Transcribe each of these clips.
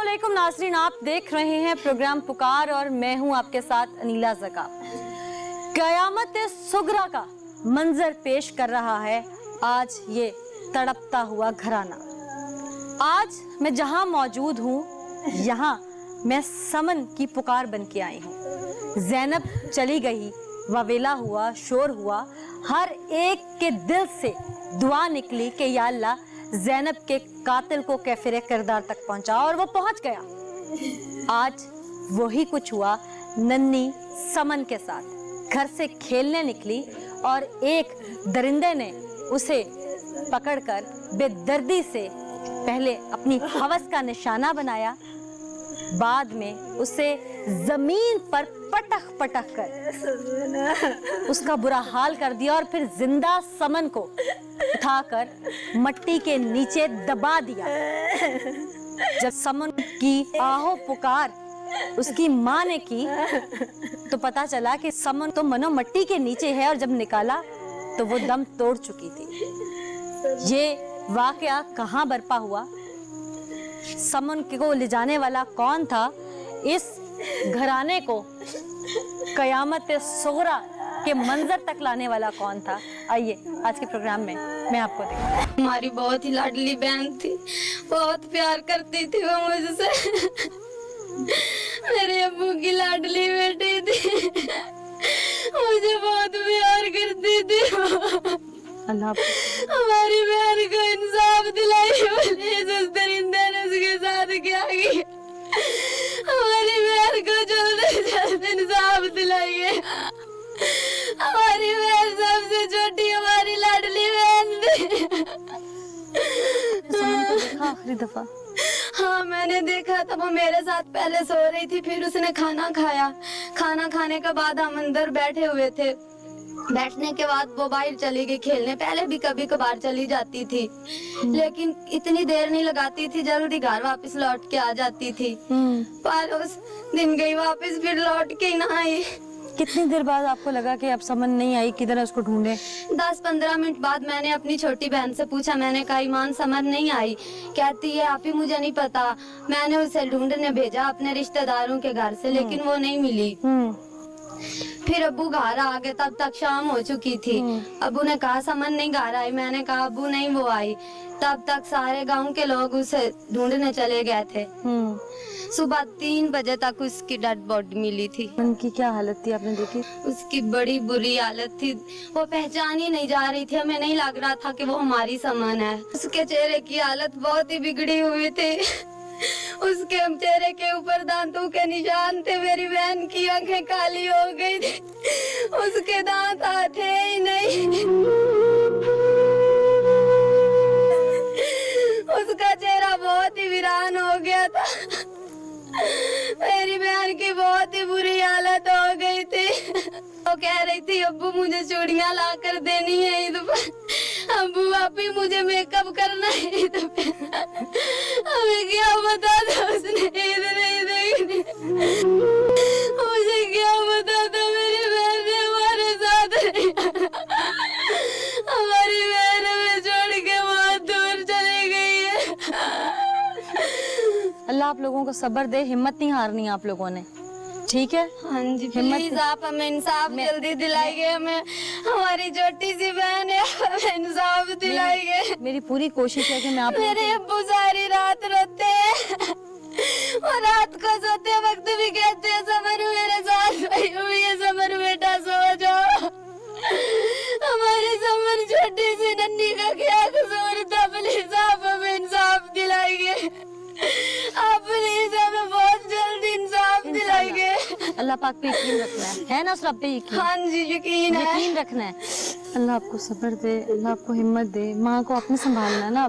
अस्सलामुअलैकुम नाज़रीन, आप देख रहे हैं प्रोग्राम पुकार और मैं हूं आपके साथ अनीला ज़का। क़यामत सुगरा का मंजर पेश कर रहा है आज ये तड़पता हुआ घराना। आज मैं जहां मौजूद हूं यहां मैं समन की पुकार बन के आई हूं। ज़ैनब चली गई, ववेला हुआ, शोर हुआ, हर एक के दिल से दुआ निकली कि या अल्लाह ज़ैनब के कातिल को कैफिर किरदार तक पहुंचा, और वो पहुंच गया। आज वही कुछ हुआ नन्ही समन के साथ। घर से खेलने निकली और एक दरिंदे ने उसे पकड़कर बेदर्दी से पहले अपनी हवस का निशाना बनाया, बाद में उसे जमीन पर पटक पटक कर उसका बुरा हाल कर दिया और फिर जिंदा समन को उठाकर मट्टी के नीचे दबा दिया। जब समन की आहो पुकार उसकी माँ ने की तो पता चला कि समन तो मनो मट्टी के नीचे है, और जब निकाला तो वो दम तोड़ चुकी थी। ये वाकया कहाँ बरपा हुआ, समन को ले जाने वाला कौन था, इस घराने को क़यामत सुगरा के मंजर तक लाने वाला कौन था, आइए आज के प्रोग्राम में मैं आपको दिखाऊं। हमारी बहुत ही लाडली बहन थी, बहुत प्यार करती थी वो मुझसे। मेरे अब्बू की लाडली बेटी थी, मुझे बहुत प्यार करती थी। अल्लाह हमारी बहन को इंसाफ दिलाई, उस दरिंदे ने उसके साथ क्या किया। हमारी बहन को जल्द से जल्द इंसाफ दिलाइए। हमारी बहन सबसे छोटी हमारी लाडली बहन थी। आखिरी दफा हाँ मैंने देखा था, वो मेरे साथ पहले सो रही थी, फिर उसने खाना खाया। खाना खाने के बाद हम अंदर बैठे हुए थे। बैठने के बाद वो बाहर चली गई खेलने। पहले भी कभी कभार चली जाती थी, लेकिन इतनी देर नहीं लगाती थी, जल्दी घर वापस लौट के आ जाती थी। पर उस दिन गई वापस, फिर लौट के ना आई। कितनी देर बाद आपको लगा कि अब समन नहीं आई, किधर उसको ढूंढे? 10-15 मिनट बाद मैंने अपनी छोटी बहन से पूछा, मैंने कहा ईमान समन नहीं आई? कहती है आप ही, मुझे नहीं पता, मैंने उसे ढूंढने भेजा अपने रिश्तेदारों के घर से, लेकिन वो नहीं मिली। फिर अब्बू घर आ गए, तब तक शाम हो चुकी थी। अब्बू ने कहा समन नहीं घर आई, मैंने कहा अब्बू नहीं वो आई। तब तक सारे गांव के लोग उसे ढूंढने चले गए थे। सुबह 3 बजे तक उसकी डेड बॉडी मिली थी। उनकी क्या हालत थी आपने देखी? उसकी बड़ी बुरी हालत थी, वो पहचान ही नहीं जा रही थी, हमें नहीं लग रहा था कि वो हमारी समन है। उसके चेहरे की हालत बहुत ही बिगड़ी हुई थी, उसके चेहरे के ऊपर दांतों के निशान थे। मेरी बहन की आंखें काली हो गई थी, उसके दांत थे ही नहीं। उसका चेहरा बहुत ही वीरान हो गया था। मेरी बहन की बहुत ही बुरी हालत हो गई थी। वो कह रही थी अब्बू मुझे चूड़ियां ला कर देनी है ईद पर, अब्बू आप ही मुझे मेकअप करना है ईद पे। हमें क्या बता था उसने ईद नहीं देखनी, मुझे क्या बता था मेरी बहन ने हमारे साथ नहीं। हमारी बहन हमें छोड़ के बहुत दूर चली गई है। अल्लाह आप लोगों को सब्र दे, हिम्मत नहीं हारनी आप लोगों ने, ठीक है? हाँ जी, प्लीज आप हमें इंसाफ जल्दी दिलाइए। हमें हमारी छोटी सी बहन है, हमें इंसाफ दिलाइए। मेरी पूरी कोशिश है कि मैं आप मेरे अब्बू सारी रात रोते हैं, और रात को सोते वक्त भी कहते हैं समर मेरे साथ सोई हुई है, समर बेटा सो जाओ। हमारी समर छोटी सी नन्ही का क्या कसूर था? प्लीज आप हमें इंसाफ दिलाइए, आप प्लीज हमें बहुत जल्दी इंसाफ दिलाइए। अल्लाह पाक पे यकीन रखना है ना? उस रब पे यकीन? हाँ जी यकीन है। यकीन रखना है। अल्लाह आपको सब्र दे, अल्लाह आपको हिम्मत दे। माँ को आपने संभालना ना,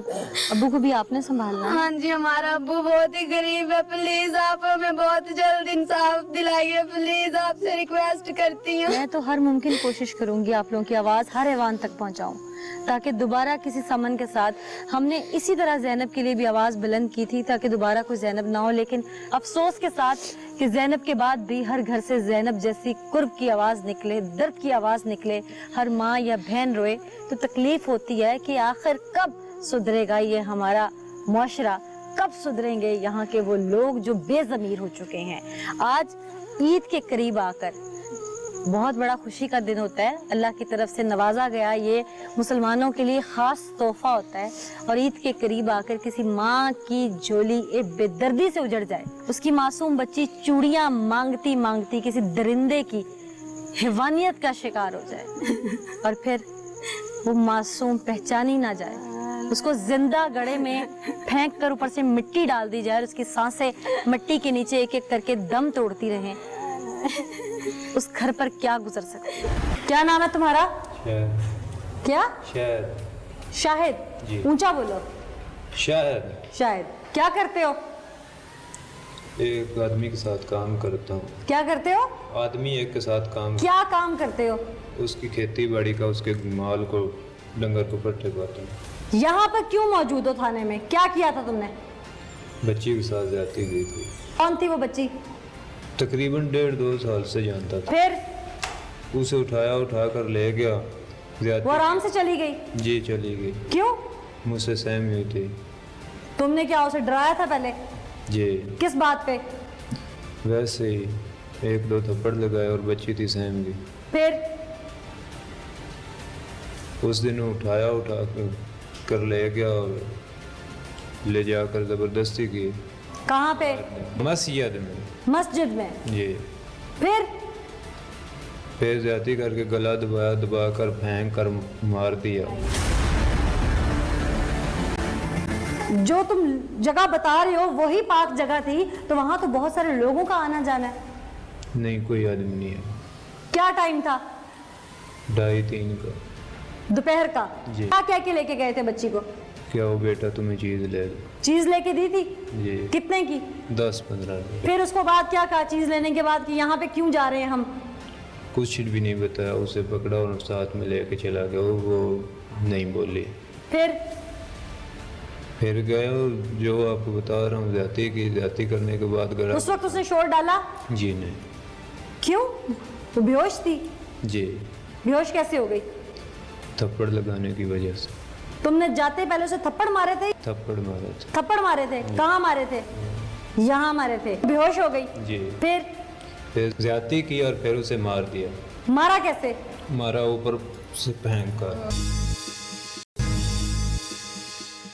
अब्बू को भी आपने संभालना। हाँ जी, हमारा अब्बू बहुत ही गरीब है, प्लीज आप हमें बहुत जल्द इंसाफ दिलाइए, प्लीज आपसे रिक्वेस्ट करती हूँ। मैं तो हर मुमकिन कोशिश करूंगी आप लोगों की आवाज हर ऐवान तक पहुँचाऊँ, ताकि दोबारा किसी समन के साथ, हमने इसी तरह ज़ैनब के लिए भी आवाज बुलंद की थी ताकि दोबारा कोई ज़ैनब ना हो, लेकिन अफसोस के साथ कि ज़ैनब के बाद भी हर घर से ज़ैनब जैसी कुर्ब की आवाज निकले, दर्द की आवाज निकले, हर माँ या बहन रोए, तो तकलीफ होती है कि आखिर कब सुधरेगा ये हमारा मुआशरा, कब सुधरेंगे यहाँ के वो लोग जो बेज़मीर हो चुके हैं। आज ईद के करीब आकर बहुत बड़ा खुशी का दिन होता है, अल्लाह की तरफ से नवाजा गया ये मुसलमानों के लिए खास तोहफा होता है। और ईद के करीब आकर किसी माँ की झोली एक बेदर्दी से उजड़ जाए, उसकी मासूम बच्ची चूड़ियां मांगती मांगती किसी दरिंदे की हैवानियत का शिकार हो जाए और फिर वो मासूम पहचानी ना जाए, उसको जिंदा गड़े में फेंक कर ऊपर से मिट्टी डाल दी जाए और उसकी सांसें मिट्टी के नीचे एक एक करके दम तोड़ती रहें, उस घर पर क्या गुजर सकता है। क्या नाम है तुम्हारा? शाहिद। क्या? शाहिद। शाहिद। जी। ऊंचा बोलो। शाहिद। शाहिद। क्या करते हो? एक आदमी के साथ काम करता हूँ। क्या करते हो? आदमी एक के साथ काम, क्या काम करते हो? उसकी खेती बाड़ी का, उसके माल को, डंगर को पट्टे पाता हूँ। यहाँ पर क्यों मौजूद हो? थाने में क्या किया था तुमने? बच्ची के साथ जाती गई थी। कौन थी वो बच्ची? तकरीबन 1.5-2 साल से जानता था। फिर उसे उठा कर ले गया। वो ज्यादा आराम से चली गई? जी चली गई। क्यों? मुझसे सहमी हुई थी। तुमने क्या उसे डराया था पहले? जी किस बात पे? वैसे ही 1-2 थप्पड़ लगाए और बच्ची थी सहम गई। फिर उस दिन उठा कर ले गया और ले जाकर ज़बरदस्ती की कहाँ पे? मस्जिद में। मस्जिद में? जी। फिर ज्यादती करके गला दबा कर फेंक कर मार दिया। जो तुम जगह बता रहे हो वही पाक जगह थी, तो वहां तो बहुत सारे लोगों का आना जाना है। नहीं, कोई आदमी नहीं है। क्या टाइम था? 2:30 का दोपहर का। जी। क्या क्या के लेके गए थे बच्ची को? क्या हो बेटा, तुम्हें चीज ले लो। चीज लेके दी थी? जी। कितने की? 10-15। फिर उसको बाद क्या कहा चीज लेने के बाद कि यहाँ पे क्यों जा रहे हैं हम? कुछ भी नहीं बताया। उसे पकड़ा और साथ में लेके चला गया। वो नहीं बोली। फिर गए और जो आपको बता रहा हूँ, ज्यादती करने के बाद गला। उस वक्त उसने शोर डाला? जी नहीं। क्यों? वो बेहोश थी? जी। बेहोश कैसे हो गई? थप्पड़ लगाने की वजह से। तुमने जाते पहले उसे थप्पड़ मारे थे? थप्पड़ मारा था। थप्पड़ मारे थे? कहाँ मारे थे? यहाँ मारे थे। बेहोश हो गई? जी। फिर ज्यादती की और फिर उसे मार दिया। मारा कैसे? मारा ऊपर से फेंक कर।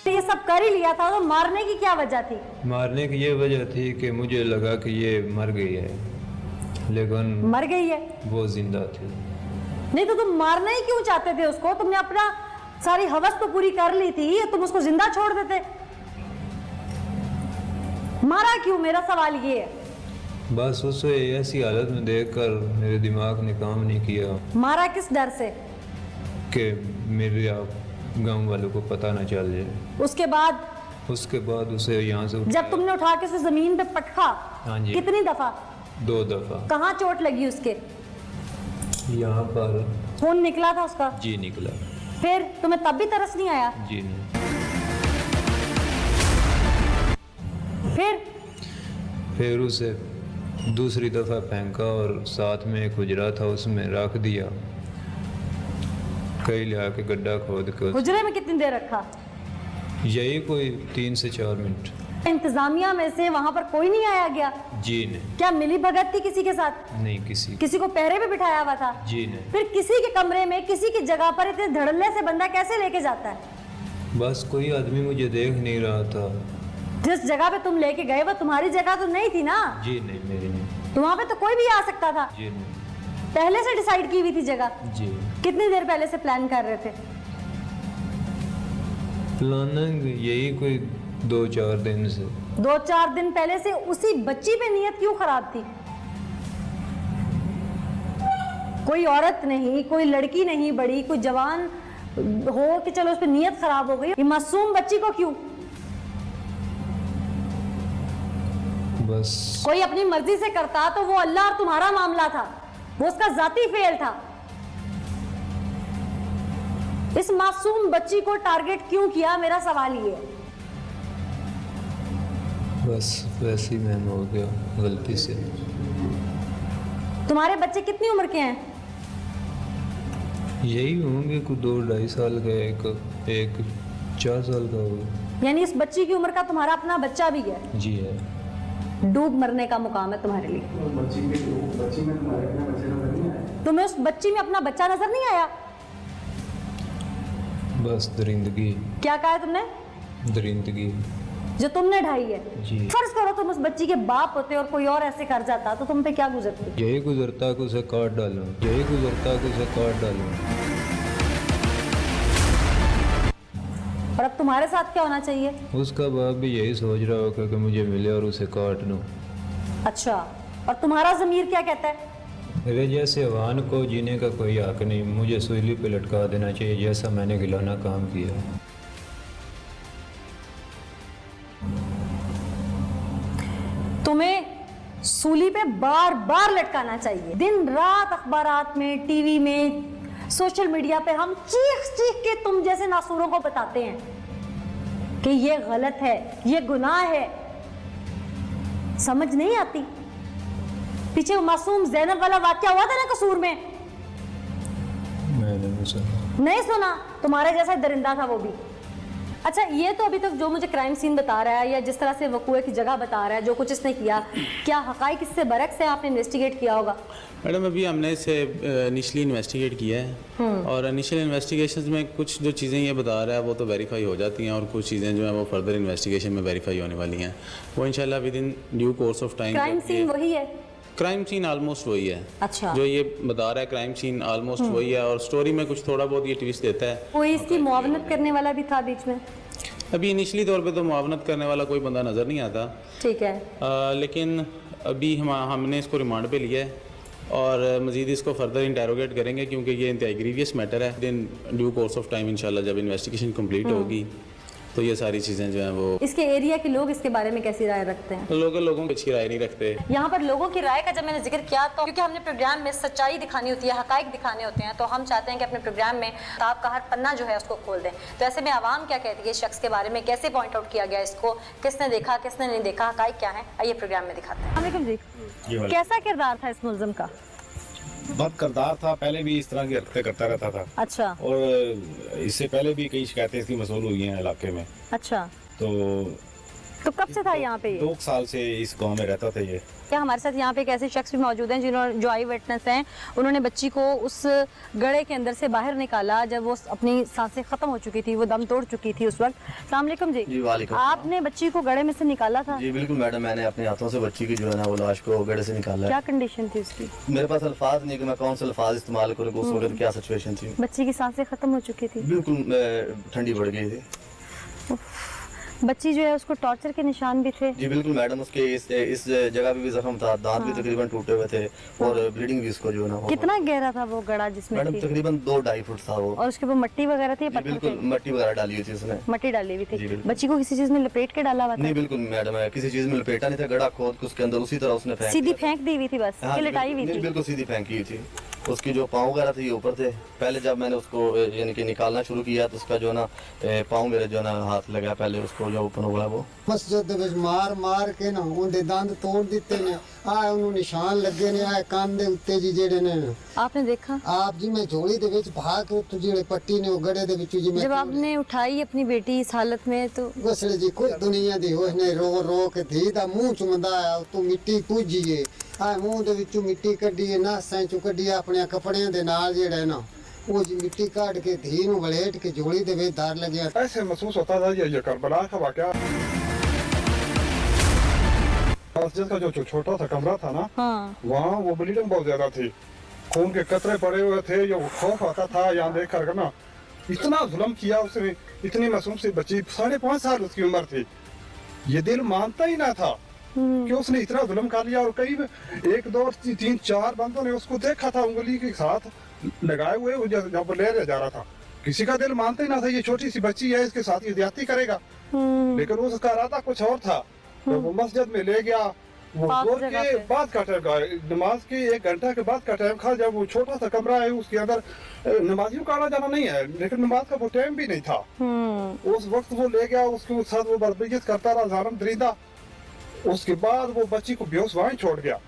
ये सब कर ही लिया था, तो मारने की क्या वजह थी? मारने की ये वजह थी कि मुझे लगा कि ये मर गई है, लेकिन मर गई है? वो जिंदा थी। नहीं तो तुम मारना ही क्यों चाहते थे उसको? तुमने अपना सारी हवस तो पूरी कर ली थी, तुम उसको जिंदा छोड़ देते। मारा क्यों, मेरा सवाल ये है। बस उसे ऐसी हालत में देखकर मेरे दिमाग ने काम नहीं किया मारा किस डर से? कि मेरे गांव वालों को पता ना चल जाए। उसके बाद उसे यहाँ से जब तुमने उठा के उसे जमीन पे पटका, हाँ जी। कितनी दफा? 2 दफा। कहाँ चोट लगी उसके? यहाँ पर। खून निकला था उसका? जी निकला। फिर तुम्हें तब भी तरस नहीं आया? जी नहीं। फिर उसे दूसरी दफा फेंका और साथ में एक हुजरा था, उसमें रख दिया। कई लिया के गड्ढा खोद के हुजरे में कितनी देर रखा? यही कोई 3 से 4 मिनट। इंतजामिया में से वहां पर कोई नहीं आया गया? जी नहीं। क्या मिली भगत थी किसी के साथ? नहीं, किसी को पहरे पे बिठाया हुआ था? जी नहीं। फिर किसी के कमरे में किसी की जगह पर इतने धड़ल्ले से बंदा कैसे लेके जाता है? बस कोई आदमी मुझे देख नहीं रहा था। जिस जगह पे तुम लेके गए वो तुम्हारी जगह तो नहीं थी ना? जी नहीं, मेरी नहीं। तो वहां पे तो कोई भी आ सकता था। जी नहीं। पहले से डिसाइड की हुई थी जगह? जी। कितनी देर पहले से प्लान कर रहे थे? प्लानिंग यही कोई 2-4 दिन से। 2-4 दिन पहले से उसी बच्ची पे नीयत क्यों खराब थी? कोई औरत नहीं, कोई लड़की नहीं बड़ी, कोई जवान हो कि चलो उस पे नीयत खराब हो गई, ये मासूम बच्ची को क्यों? बस कोई अपनी मर्जी से करता तो वो अल्लाह और तुम्हारा मामला था, वो उसका जाती फेल था। इस मासूम बच्ची को टारगेट क्यों किया, मेरा सवाल ये है। बस वैसे ही मैम हो गया गलती से। तुम्हारे बच्चे कितनी उम्र के हैं? यही होंगे कुछ 2-2.5 साल का, एक 4 साल का होगा। यानी इस बच्ची की उम्र का तुम्हारा अपना बच्चा भी है? जी है। डूब मरने का मुकाम है तुम्हारे लिए। तुम्हें उस बच्ची में अपना बच्चा नजर नहीं आया? बस दरिंदगी। क्या कहा है तुमने? दरिंदगी। जो तुमने ढाई है। जी। फर्ज करो तुम उस बच्ची के बाप होते और कोई और ऐसे कर जाता तो तुम पे क्या गुजरती? यही गुजरता कि उसे काट डालूं, यही गुजरता कि उसे काट डालूं। और अब तुम्हारे साथ क्या होना चाहिए? उसका बाप भी यही सोच रहा होगा कि मुझे मिले और उसे काट दूं। अच्छा, और तुम्हारा ज़मीर क्या कहता है? मेरे जैसे अवान को जीने का कोई हक नहीं, मुझे सूली पे लटका देना चाहिए जैसा मैंने गिलाना काम किया। तुम्हें सूली पे बार बार लटकाना चाहिए। दिन रात अखबारात में, टीवी में, सोशल मीडिया पे हम चीख चीख के तुम जैसे नासूरों को बताते हैं कि ये गलत है, ये गुनाह है। समझ नहीं आती? पीछे वो मासूम ज़ैनब वाला वाकया हुआ था ना कसूर में, मैंने नहीं सुना। नहीं सुना? तुम्हारे जैसा दरिंदा था वो भी। अच्छा, ये तो अभी तक जो मुझे क्राइम सीन बता रहा है या जिस तरह से वकूए की जगह बता रहा है, जो कुछ इसने किया, क्या हकाइक इससे बरक्स है? आपने इन्वेस्टिगेट किया होगा? मैडम अभी हमने इसे इनिशियली इन्वेस्टिगेट किया है और इनिशियल इन्वेस्टिगेशन में कुछ जो चीज़ें ये बता रहा है वो तो वेरीफाई हो जाती हैं और कुछ चीज़ें जो हैं वो फर्दर इन्वेस्टिगेशन में वेरीफाई होने वाली हैं। वो इंशाल्लाह within due course of time. Crime scene वही है? क्राइम सीन ऑलमोस्ट वही है। अच्छा, जो ये बता रहा है क्राइम सीन ऑलमोस्ट वही है और स्टोरी में कुछ थोड़ा बहुत ये ट्विस्ट देता है। कोई इसकी मुआवनत करने वाला भी था बीच में? अभी इनिशियली तौर पे तो मुआवनत करने वाला कोई बंदा नज़र नहीं आता। ठीक है। लेकिन अभी हमने इसको रिमांड पे लिया है और मज़ीद इसको फर्दर इंटेरोगेट करेंगे क्योंकि ये इंतहाई ग्रीवियस मैटर है। दिन ड्यू कोर्स ऑफ टाइम इंशाल्लाह जब इन्वेस्टिगेशन कंप्लीट होगी तो ये सारी चीज़ें जो हैं वो। इसके एरिया के लोग इसके बारे में कैसी राय रखते हैं? लोगों की अच्छी राय नहीं रखते। यहाँ पर लोगों की राय का जब मैंने जिक्र किया तो क्योंकि हमने प्रोग्राम में सच्चाई दिखानी होती है, हकाइक दिखाने होते हैं, तो हम चाहते हैं कि अपने प्रोग्राम में किताब का हर पन्ना जो है उसको खोल दें। तो ऐसे में आवाम क्या कहती है इस शख्स के बारे में, कैसे पॉइंट आउट किया गया इसको, किसने देखा किसने नहीं देखा, हकाइक क्या है, आइए प्रोग्राम में दिखाते हैं। वालेकुम जी, कैसा किरदार था इस मुलजिम का? बद करदार था, पहले भी इस तरह की हरकतें करता रहता था अच्छा। और इससे पहले भी कई शिकायतें इसकी मसूल हुई हैं इलाके में। अच्छा, तो कब से था यहाँ पे ये? 2 साल से इस गांव में रहता था ये। क्या हमारे साथ यहाँ पे एक ऐसे शख्स भी मौजूद हैं जो आई विटनेस हैं, उन्होंने बच्ची को उस गड्ढे के अंदर से बाहर निकाला जब वो अपनी सांसें खत्म हो चुकी थी, वो दम तोड़ चुकी थी उस वक्त। अस्सलाम वालेकुम जी। जी वालेकुम। आपने बच्ची को गड्ढे में से निकाला था? जी बिल्कुल मैडम, मैंने अपने हाथों से बच्ची की जो है ना वो लाश को गड्ढे से निकाला है। क्या कंडीशन थी उसकी? मेरे पास अल्फाज नहीं कि मैं कौन से अल्फाज इस्तेमाल करूँ, उस वक्त क्या सिचुएशन थी। बच्ची की सांसें खत्म हो चुकी थी, बिल्कुल ठंडी बढ़ गई थी। बच्ची जो है उसको टॉर्चर के निशान भी थे? जी बिल्कुल मैडम, उसके इस जगह पे भी जख्म था, दांत भी तकरीबन टूटे हुए थे और ब्लीडिंग भी उसको जो है ना। कितना गहरा था वो गड्ढा जिसमें मैडम थी? तकरीबन 2-2.5 फुट था वो। और उसके ऊपर मट्टी वगैरह थी? जी बिल्कुल मट्टी वगैरह डाली हुई थी उसने। मट्टी डाली हुई जी, थी। बिल्कुल। बच्ची को किसी चीज में लपेट के डाला हुआ था? नहीं बिल्कुल मैडम, किसी चीज में लपेटा नहीं था, गड्ढा खोद के उसके अंदर उसी तरह उसने फेंक सीधी दिया। फेंक दी हुई थी बस हाँ, कि लटाई हुई नहीं, थी? बिल्कुल सीधी फेंकी हुई थी। उसकी जो पाँव वगैरह थे ये ऊपर थे। पहले जब मैंने उसको यानी कि निकालना शुरू किया तो उसका जो है ना पाँव मेरे जो है ना हाथ लगा, पहले उसको जो ओपन हुआ वो मस्जिद ਦੇ ਵਿੱਚ ਮਾਰ ਕੇ ਨਾ ਉਹਦੇ ਦੰਦ ਤੋੜ ਦਿੱਤੇ ਨੇ। ਆ ਉਹਨੂੰ ਨਿਸ਼ਾਨ ਲੱਗੇ ਨੇ ਆ ਕੰਨ ਦੇ ਉੱਤੇ ਜੀ ਜਿਹੜੇ ਨੇ। आपने देखा ਆਪ ਜੀ ਮੈਂ ਝੋਲੀ ਦੇ ਵਿੱਚ ਭਾ ਕੇ ਉੱਥੇ ਜਿਹੜੇ ਪੱਟੀ ਨੇ ਉਹ ਗੜੇ ਦੇ ਵਿੱਚੋਂ ਜੀ ਮੈਂ जब आपने उठाई अपनी बेटी इस हालत में तो ਗਸੜੇ ਜੀ ਕੋਈ ਦੁਨੀਆ ਦੀ ਹੋਸ਼ ਨੇ ਰੋ ਰੋ ਕੇ ਧੀ ਦਾ ਮੂੰਹ ਚੁੰਮਦਾ ਆ ਉਤੋਂ ਮਿੱਟੀ ਪੁੱਜੀਏ ਆ ਮੂੰਹ ਦੇ ਵਿੱਚੋਂ ਮਿੱਟੀ ਕੱਢੀਏ ਨਾਸਾਂ ਚੋਂ ਕੱਢੀਏ ਆਪਣੇ ਕੱਪੜਿਆਂ ਦੇ ਨਾਲ ਜਿਹੜਾ ਨਾ ਉਹ ਜੀ ਮਿੱਟੀ ਕੱਢ ਕੇ ਧੀ ਨੂੰ ਵਲੇਟ ਕੇ ਝੋਲੀ ਦੇ ਵਿੱਚ ਧਰ ਲੱਗਿਆ। ऐसे महसूस होता था ये करबला का वाकया। मस्जिद का जो छोटा सा कमरा था ना, हाँ वहाँ वो ब्लीडिंग बहुत ज्यादा थी, खून के कतरे पड़े हुए थे। जो खौफ आता था यहाँ देख कर ना, इतना जुल्म किया उसने। इतनी मासूम सी बच्ची, 5.5 साल उसकी उम्र थी। ये दिल मानता ही ना था कि उसने इतना जुल्म कर लिया। और कई 1 2 3 4 बंदों ने उसको देखा था उंगली के साथ लगाए हुए, वो जब ले जा रहा था। किसी का दिल मानता ही ना था ये छोटी सी बच्ची है, इसके साथ ये ज्यादती करेगा। लेकिन उसका इरादा कुछ और था। तो वो मस्जिद में ले गया, वो पाक जोर जगह के पे। बाद का टाइम का, नमाज के 1 घंटा के बाद का टाइम था। जब वो छोटा सा कमरा है उसके अंदर नमाजियों का आना जाना नहीं है, लेकिन नमाज का वो टाइम भी नहीं था। उस वक्त वो ले गया, उसके साथ वो बर्बरियत करता रहा, जालिम दरिंदा। उसके बाद वो बच्ची को बेहोश वहीं छोड़ गया,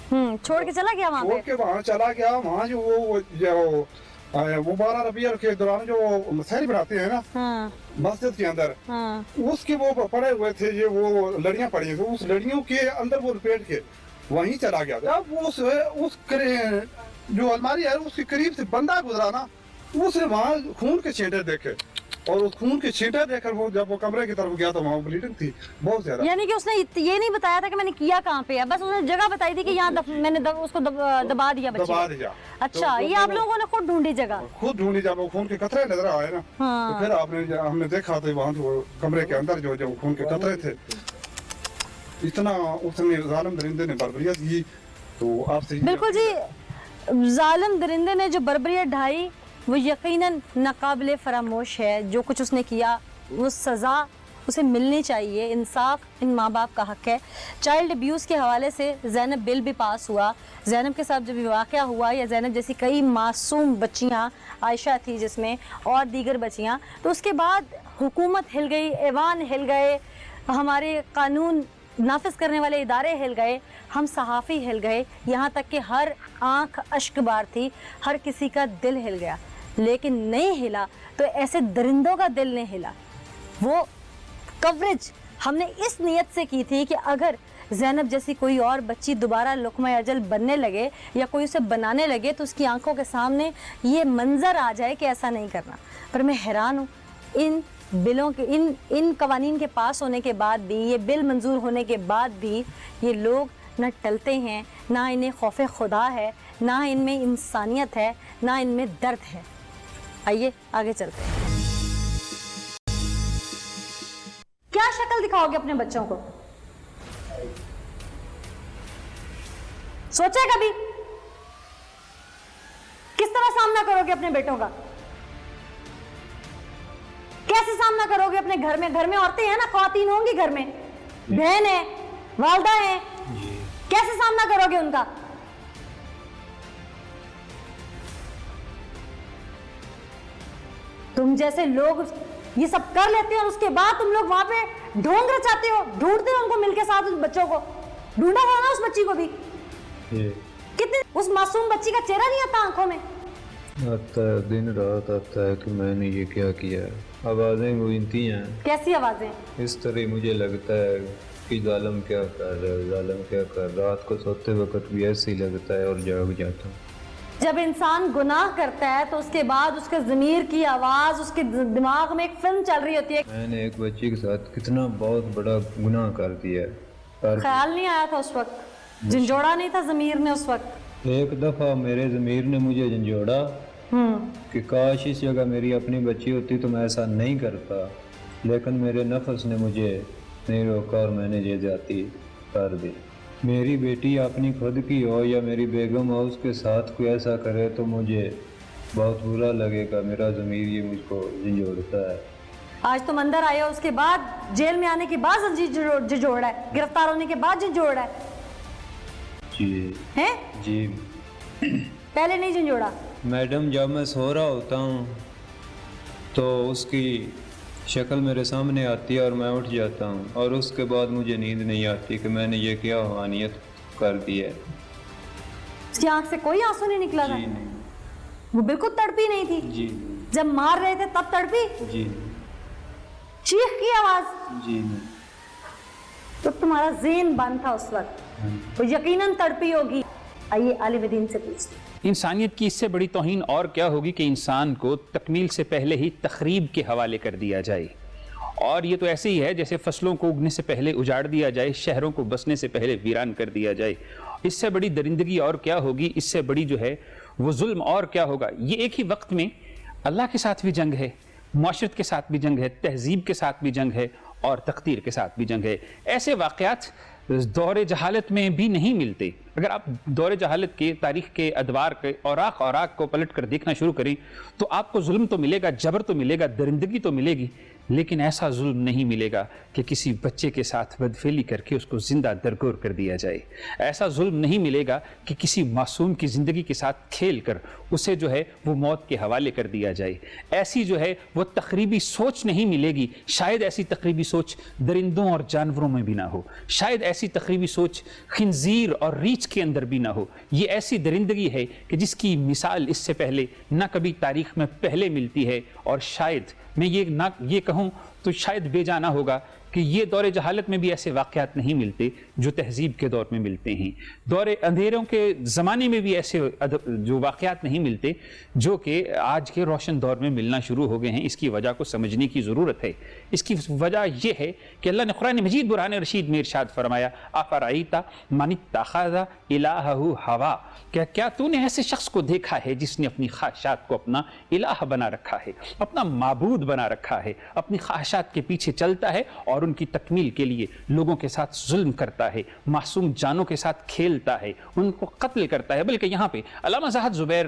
छोड़ के चला गया वहाँ छोड़ पे? के वहाँ चला गया। वहाँ जो वो वो 12 रबीउल के दौरान जो सहरी बनाते हैं ना हाँ मस्जिद के अंदर, हाँ उसके वो पड़े हुए थे, ये वो लड़ियां पड़ी हैं, तो उस लड़ियों के अंदर वो लपेट के वहीं चला गया था। अब जो अलमारी है उसके करीब से बंदा गुजरा ना, उसने वहाँ खून के छींटे देखे, और उस खून के छींटे देखकर वो जब वो कमरे की तरफ गया तो वहाँ ब्लीडिंग थी बहुत ज्यादा। यानी कि उसने ये नहीं बताया था कि मैंने किया कहाँ पे है, बस उसने जगह बताई थी कि यहाँ मैंने उसको दबा दिया बच्चे दबा को। दिया। अच्छा, ये आप लोगों ने खुद ढूंढी जगह? खुद ढूंढी, जब वो खून के कतरे नजर आए ना, हाँ। तो फिर हमने देखा तो वहाँ जो कमरे के अंदर जो खून के कतरे थे, इतना उसने जालिम दरिंदे ने बर्बरियत की। तो आपसे बिल्कुल जी, जालिम दरिंदे ने जो बर्बरियत ढाई वो यकीनन नाकाबिले फरामोश है। जो कुछ उसने किया वो सज़ा उसे मिलनी चाहिए, इंसाफ इन माँ बाप का हक है। चाइल्ड अब्यूज़ के हवाले से ज़ैनब बिल भी पास हुआ। ज़ैनब के साथ जब ये वाक़या हुआ, या ज़ैनब जैसी कई मासूम बच्चियाँ, आयशा थी जिसमें, और दीगर बच्चियाँ, तो उसके बाद हुकूमत हिल गई, ऐवान हिल गए, हमारे कानून नाफिज करने वाले इदारे हिल गए, हम सहाफ़ी हिल गए, यहाँ तक कि हर आँख अश्कबार थी, हर किसी का दिल हिल गया। लेकिन नहीं हिला तो ऐसे दरिंदों का दिल नहीं हिला। वो कवरेज हमने इस नियत से की थी कि अगर ज़ैनब जैसी कोई और बच्ची दोबारा लुक़्मा अजल बनने लगे या कोई उसे बनाने लगे तो उसकी आंखों के सामने ये मंज़र आ जाए कि ऐसा नहीं करना। पर मैं हैरान हूँ, इन बिलों के इन कवानीन के पास होने के बाद भी, ये बिल मंजूर होने के बाद भी ये लोग न टलते हैं, ना इन्हें खौफ खुदा है, ना इनमें इंसानियत है, ना इनमें दर्द है। आइए आगे चलते हैं। क्या शक्ल दिखाओगे अपने बच्चों को? सोचा कभी किस तरह सामना करोगे अपने बेटों का? कैसे सामना करोगे अपने घर में? घर में औरतें हैं ना, ख्वातीन होंगी घर में, बहन है, वालदा है, कैसे सामना करोगे उनका? तुम जैसे लोग ये सब कर लेते हो और उसके बाद तुम लोग वहां पे ढोंग रचाते हो, ढूंढते हो उनको मिलके साथ उस बच्चों को। ढूंढा हो ना उस बच्ची को भी? कितने उस मासूम बच्ची का चेहरा नहीं आता आंखों में? आता है, दिन रात आता है कि मैंने ये क्या किया। आवाज़ें गूंजती हैं। कैसी आवाजें? इस तरह मुझे लगता है कि जालिम क्या कर रहा है, जालिम क्या कर रहा है। रात को सोते वक्त भी ऐसे ही लगता है और जाग जाता हूँ। जब इंसान गुनाह करता है तो उसके बाद उसके ज़मीर की आवाज़, उसके दिमाग में एक फिल्म चल रही होती है। मैंने एक बच्ची के साथ कितना बहुत बड़ा गुनाह कर दिया है। ख्याल नहीं आया था उस वक्त, झंझोड़ा नहीं था ज़मीर ने उस वक्त? एक दफ़ा मेरे ज़मीर ने मुझे झंझोड़ा कि काश इस जगह मेरी अपनी बच्ची होती तो मैं ऐसा नहीं करता, लेकिन मेरे नफ्स ने मुझे नहीं रोका और मैंने ये ज्यादती कर दी। मेरी बेटी अपनी खुद की हो या मेरी बेगम हो, उसके साथ कोई ऐसा करे तो मुझे बहुत बुरा लगेगा। मेरा ज़मीर ये मुझको झंझोड़ता है। आज तुम अंदर आए हो, उसके बाद जेल में आने के बाद झंझोड़ा है, गिरफ्तार होने के बाद झंझोड़ा है जी हैं? जी पहले नहीं झंझोड़ा? मैडम, जब मैं सो रहा होता हूँ तो उसकी शक्ल मेरे सामने आती है और मैं उठ जाता हूँ, और उसके बाद मुझे नींद नहीं आती कि मैंने ये क्या हानियत कर दी है। उसकी आंख से कोई आंसू नहीं निकला था? जी नहीं। वो बिल्कुल तड़पी नहीं थी? जी जब मार रहे थे तब तड़पी? जी चीख की आवाज? जी नहीं। तो तुम्हारा ज़हन बंद था उस वक्त, वो यकीनन तड़पी होगी। आइए आलिम से पूछते हैं। इंसानियत की इससे बड़ी तौहीन और क्या होगी कि इंसान को तकमील से पहले ही तखरीब के हवाले कर दिया जाए। और ये तो ऐसे ही है जैसे फसलों को उगने से पहले उजाड़ दिया जाए, शहरों को बसने से पहले वीरान कर दिया जाए। इससे बड़ी दरिंदगी और क्या होगी, इससे बड़ी जो है वो जुल्म और क्या होगा। ये एक ही वक्त में अल्लाह के साथ भी जंग है, मुआशरत के साथ भी जंग है, तहजीब के साथ भी जंग है और तकदीर के साथ भी जंग है। ऐसे वाक़यात दौर जहालत में भी नहीं मिलते। अगर आप दौर जहालत के तारीख़ के अदवार के औराक को पलट कर देखना शुरू करें तो आपको जुल्म तो मिलेगा, जबर तो मिलेगा, दरिंदगी तो मिलेगी, لیکن ایسا ظلم نہیں ملے گا کہ کسی بچے کے ساتھ بدفعلی کر کے اس کو زندہ درگور کر دیا جائے. ایسا ظلم نہیں ملے گا کہ کسی معصوم کی زندگی کے ساتھ کھیل کر اسے جو ہے وہ موت کے حوالے کر دیا جائے. ایسی جو ہے وہ تخریبی سوچ نہیں ملے گی. شاید ایسی تخریبی سوچ درندوں اور جانوروں میں بھی نہ ہو. شاید ایسی تخریبی سوچ خنزیر اور ریچھ کے اندر بھی نہ ہو. یہ ایسی درندگی ہے کہ جس کی مثال اس سے پہلے نہ کبھی تاریخ میں پہلے ملتی ہے، اور شاید میں یہ کہوں تو شاید بے جا نہ ہوگا کہ یہ دور جہالت میں بھی ایسے واقعات نہیں ملتے جو تہذیب کے دور میں ملتے ہیں. دور اندھیروں کے زمانے میں بھی ایسے جو واقعات نہیں ملتے جو کہ آج کے روشن دور میں ملنا شروع ہو گئے ہیں. اس کی وجہ کو سمجھنے کی ضرورت ہے. اس کی وجہ یہ ہے کہ اللہ نے قرآن مجید برہان رشید میں ارشاد فرمایا، افرأیت من اتخذ الہہ ہوا، کیا تو نے ایسے شخص کو دیکھا ہے جس نے اپنی خواہشات کو اپنا الہ بنا رکھا ہے، اپنا معبود بنا رکھا ہے، اپنی خواہشات کے پیچھے چلتا ہے اور ان کی تکمیل کے لیے لوگوں کے ساتھ ظلم کرتا ہے، معصوم جانوں کے ساتھ کھیلتا ہے، ان کو قتل کرتا ہے. بلکہ یہاں پہ علامہ زاہد زبیر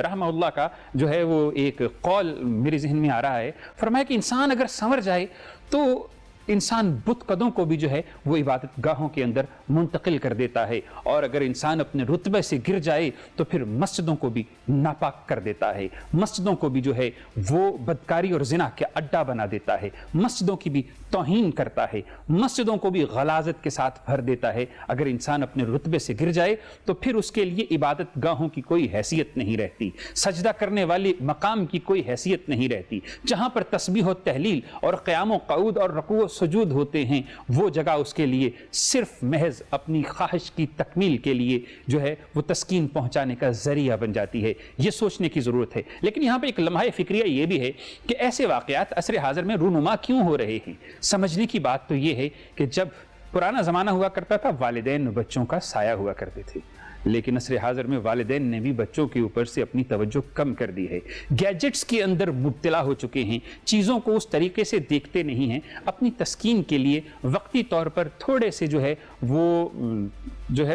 رحمہ اللہ کا جو ہے وہ ایک قول میرے ذہن میں آ رہا ہے. فرمایا کہ انسان اگر سنور جائے تو انسان بت قدوں کو بھی جو ہے وہ عبادت گاہوں کے اندر منتقل کر دیتا ہے، اور اگر انسان اپنے رتبے سے گر جائے تو پھر مسجدوں کو بھی ناپاک کر دیتا ہے، مسجدوں کو بھی جو ہے وہ بدکاری اور زنا کے اڈا بنا دیتا ہے، مسجدوں کی بھی توہین کرتا ہے، مسجدوں کو بھی غلاظت کے ساتھ بھر دیتا ہے. اگر انسان اپنے رتبے سے گر جائے تو پھر اس کے لیے عبادت گاہوں کی کوئی حیثیت نہیں رہتی، سجدہ کرنے والے مقام کی کوئی حیثیت نہیں رہتی. جہاں پر تسبیح و تحلیل اور قیام و قعود اور رکوع و سجود ہوتے ہیں وہ جگہ اس کے لیے صرف محض اپنی خواہش کی تکمیل کے لیے جو ہے وہ تسکین پہنچانے کا ذریعہ بن جاتی ہے. یہ سوچنے کی ضرورت ہے. لیکن یہاں پہ ایک لمحہ فکریہ یہ بھی ہے کہ ایسے واقعات عصر حاضر میں رونما کیوں ہو رہے ہیں. سمجھنے کی بات تو یہ ہے کہ جب پرانا زمانہ ہوا کرتا تھا والدین بچوں کا سایہ ہوا کرتے تھے، لیکن عصر حاضر میں والدین نے بھی بچوں کے اوپر سے اپنی توجہ کم کر دی ہے. گیجٹس کے اندر مبتلا ہو چکے ہیں، چیزوں کو اس طریقے سے دیکھتے نہیں ہیں. اپنی تسکین کے لیے وقتی طور پر تھوڑے سے جو ہے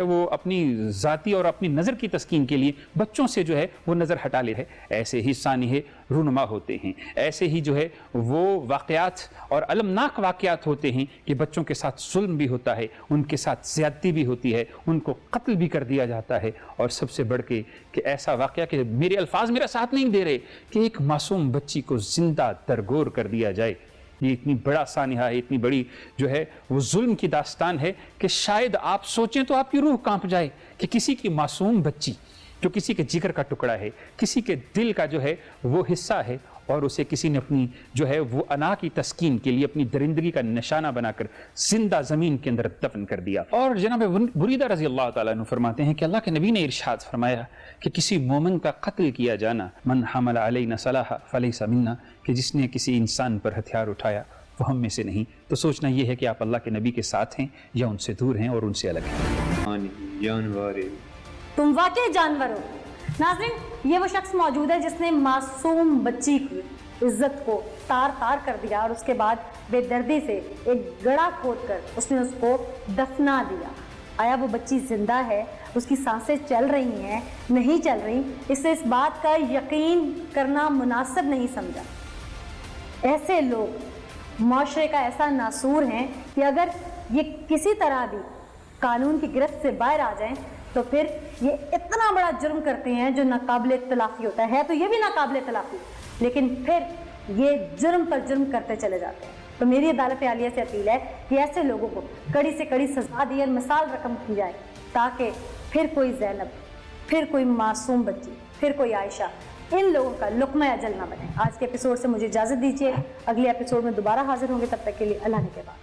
وہ اپنی ذاتی اور اپنی نظر کی تسکین کے لیے بچوں سے جو ہے وہ نظر ہٹا لے رہے. ایسے ہی سانحے رونما ہوتے ہیں، ایسے ہی جو ہے وہ واقعات اور المناک واقعات ہوتے ہیں کہ بچوں کے ساتھ ظلم بھی ہوتا ہے، ان کے ساتھ زیادتی بھی ہوتی ہے، ان کو قتل بھی کر دیا جاتا ہے. اور سب سے بڑھ کے کہ ایسا واقعہ کہ میرے الفاظ میرا ساتھ نہیں دے رہے کہ ایک معصوم بچی کو زندہ درگور کر دیا جائے. یہ اتنی بڑا سانحہ ہے، اتنی بڑی جو ہے وہ ظلم کی داستان ہے کہ شاید آپ سوچیں تو آپ کی روح کانپ جائے کہ کسی کی معصوم بچی جو کسی کے جگر کا ٹکڑا ہے، کسی کے دل کا جو ہے وہ حصہ ہے، اور اسے کسی نے اپنی جو ہے وہ انا کی تسکین کے لیے اپنی درندگی کا نشانہ بنا کر زندہ زمین کے اندر دفن کر دیا. اور جناب بریدہ رضی اللہ تعالیٰ عنہ فرماتے ہیں کہ اللہ کے نبی نے ارشاد فرمایا کہ کسی مومن کا قتل کیا جانا، من حمل علینا سلاحا فلیس منا، کہ جس نے کسی انسان پر ہتھیار اٹھایا وہ ہم میں سے نہیں. تو سوچنا یہ ہے کہ آپ اللہ کے نبی کے ساتھ ہیں یا ان سے دور ہیں اور ان سے الگ ہیں. جانور تم واقعی جانور ہو. ناظرین، یہ وہ شخص موجود ہے جس نے معصوم بچی کی عزت کو تار تار کر دیا اور اس کے بعد بے دردی سے ایک گڑھا کھود کر اس نے اس کو دفنا دیا. آیا وہ بچی زندہ ہے، اس کی سانسیں چل رہی ہیں، نہیں چل رہی، اس سے اس بات کا یقین کرنا مناسب نہیں سمجھا. ایسے لوگ معاشرے کا ایسا ناسور ہیں کہ اگر یہ کسی طرح بھی قانون کی گرفت سے باہر آ جائیں تو پھر یہ اتنا بڑا جرم کرتے ہیں جو ناقابل تلافی ہوتا ہے تو یہ بھی ناقابل تلافی، لیکن پھر یہ جرم پر جرم کرتے چلے جاتے ہیں. تو میری عدالت عالیہ سے اپیل ہے کہ ایسے لوگوں کو کڑی سے کڑی سزا دی اور مثال رقم کی جائے تاکہ پھر کوئی زینب، پھر کوئی معصوم بچی، پھر کوئی عائشہ ان لوگوں کا لقمہ اجل نہ بنے. آج کے ایپیسوڈ سے مجھے اجازت دیجیے، اگلے ایپیسوڈ میں دوبارہ حاضر ہوں گے. تب تک کے لیے اللہ نے کے بعد.